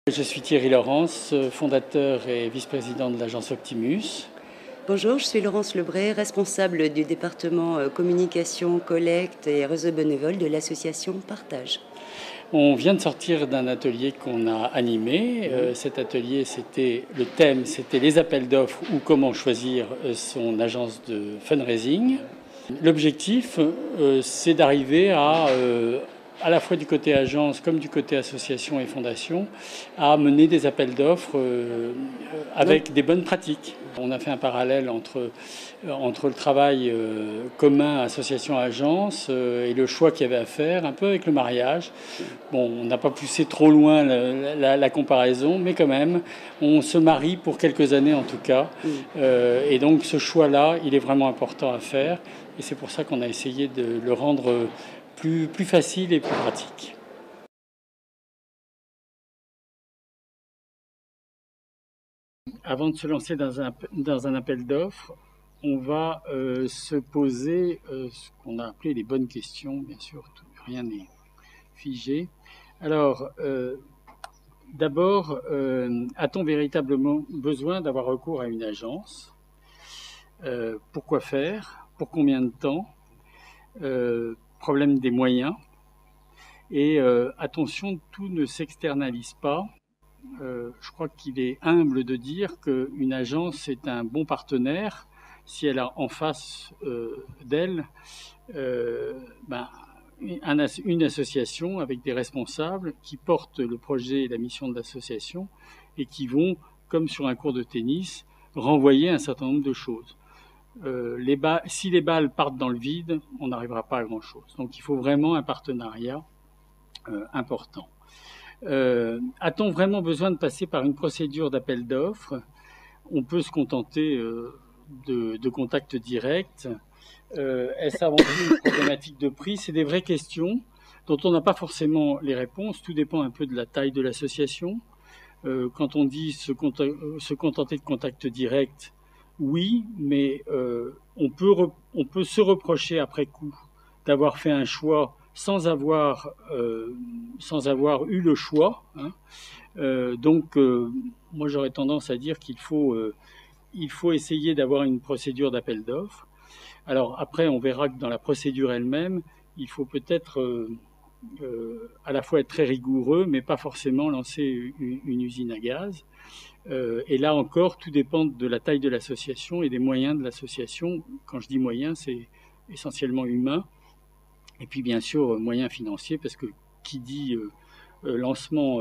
Je suis Thierry Laurence, fondateur et vice-président de l'agence Optimus. Bonjour, je suis Laurence Lebray, responsable du département communication, collecte et réseau bénévole de l'association Partage. On vient de sortir d'un atelier qu'on a animé. Cet atelier, le thème, c'était les appels d'offres ou comment choisir son agence de fundraising. L'objectif, c'est d'arriver à la fois du côté agence comme du côté association et fondation, à mener des appels d'offres avec des bonnes pratiques. On a fait un parallèle entre le travail commun association-agence et le choix qu'il y avait à faire, un peu avec le mariage. Bon, on n'a pas poussé trop loin la comparaison, mais quand même, on se marie pour quelques années en tout cas. Et donc ce choix-là, il est vraiment important à faire. Et c'est pour ça qu'on a essayé de le rendre plus facile et plus pratique. Avant de se lancer dans un appel d'offres, on va se poser ce qu'on a appelé les bonnes questions. Bien sûr, rien n'est figé. Alors, d'abord, a-t-on véritablement besoin d'avoir recours à une agence ? Pourquoi faire ? Pour combien de temps ? Problème des moyens. Et attention, tout ne s'externalise pas. Je crois qu'il est humble de dire qu'une agence est un bon partenaire si elle a en face d'elle une association avec des responsables qui portent le projet et la mission de l'association et qui vont, comme sur un cours de tennis, renvoyer un certain nombre de choses. Si les balles partent dans le vide, on n'arrivera pas à grand-chose. Donc il faut vraiment un partenariat important. A-t-on vraiment besoin de passer par une procédure d'appel d'offres ? On peut se contenter de contacts directs. Est-ce avant tout une problématique de prix ? C'est des vraies questions dont on n'a pas forcément les réponses. Tout dépend un peu de la taille de l'association. Quand on dit se contenter de contacts directs, oui, mais on peut se reprocher après coup d'avoir fait un choix sans avoir eu le choix. Donc, moi j'aurais tendance à dire qu'il faut essayer d'avoir une procédure d'appel d'offres. Alors après, on verra que dans la procédure elle-même, il faut peut-être à la fois être très rigoureux, mais pas forcément lancer une usine à gaz. Et là encore, tout dépend de la taille de l'association et des moyens de l'association. Quand je dis moyens, c'est essentiellement humain. Et puis bien sûr, moyens financiers, parce que qui dit lancement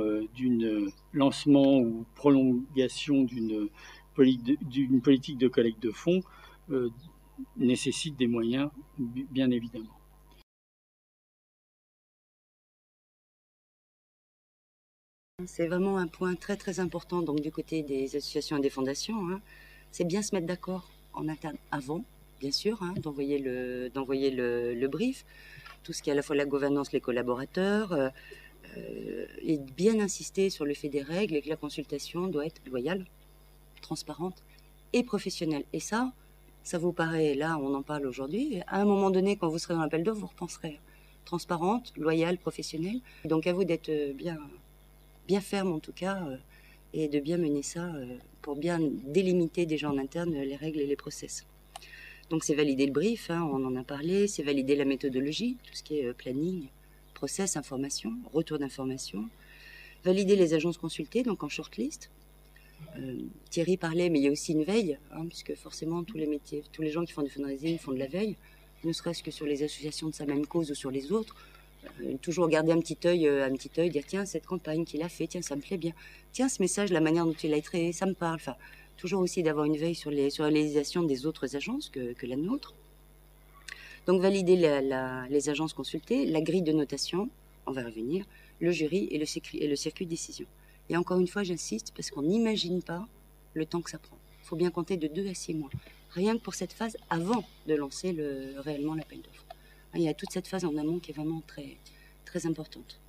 ou prolongation d'une politique de collecte de fonds nécessite des moyens, bien évidemment. C'est vraiment un point très très important donc, du côté des associations et des fondations. C'est bien se mettre d'accord en interne avant, bien sûr, d'envoyer le brief, tout ce qui est à la fois la gouvernance, les collaborateurs, et bien insister sur le fait des règles et que la consultation doit être loyale, transparente et professionnelle. Et ça vous paraît, là on en parle aujourd'hui, à un moment donné quand vous serez dans l'appel d'offres, vous repenserez transparente, loyale, professionnelle. Donc à vous d'être bien ferme en tout cas, et de bien mener ça pour bien délimiter déjà en interne les règles et les process. Donc c'est valider le brief, on en a parlé, c'est valider la méthodologie, tout ce qui est planning, process, information, retour d'information, valider les agences consultées, donc en shortlist. Thierry parlait, mais il y a aussi une veille, puisque forcément tous les métiers, tous les gens qui font du fundraising font de la veille, ne serait-ce que sur les associations de sa même cause ou sur les autres. Toujours garder un petit œil, dire tiens, cette campagne qu'il a fait, tiens, ça me plaît bien. Tiens, ce message, la manière dont il a été, ça me parle. Enfin, toujours aussi d'avoir une veille sur la réalisation des autres agences que la nôtre. Donc, valider les agences consultées, la grille de notation, on va revenir, le jury et le circuit de décision. Et encore une fois, j'insiste, parce qu'on n'imagine pas le temps que ça prend. Il faut bien compter de 2 à 6 mois. Rien que pour cette phase avant de lancer réellement l'appel d'offres. Il y a toute cette phase en amont qui est vraiment très, très importante.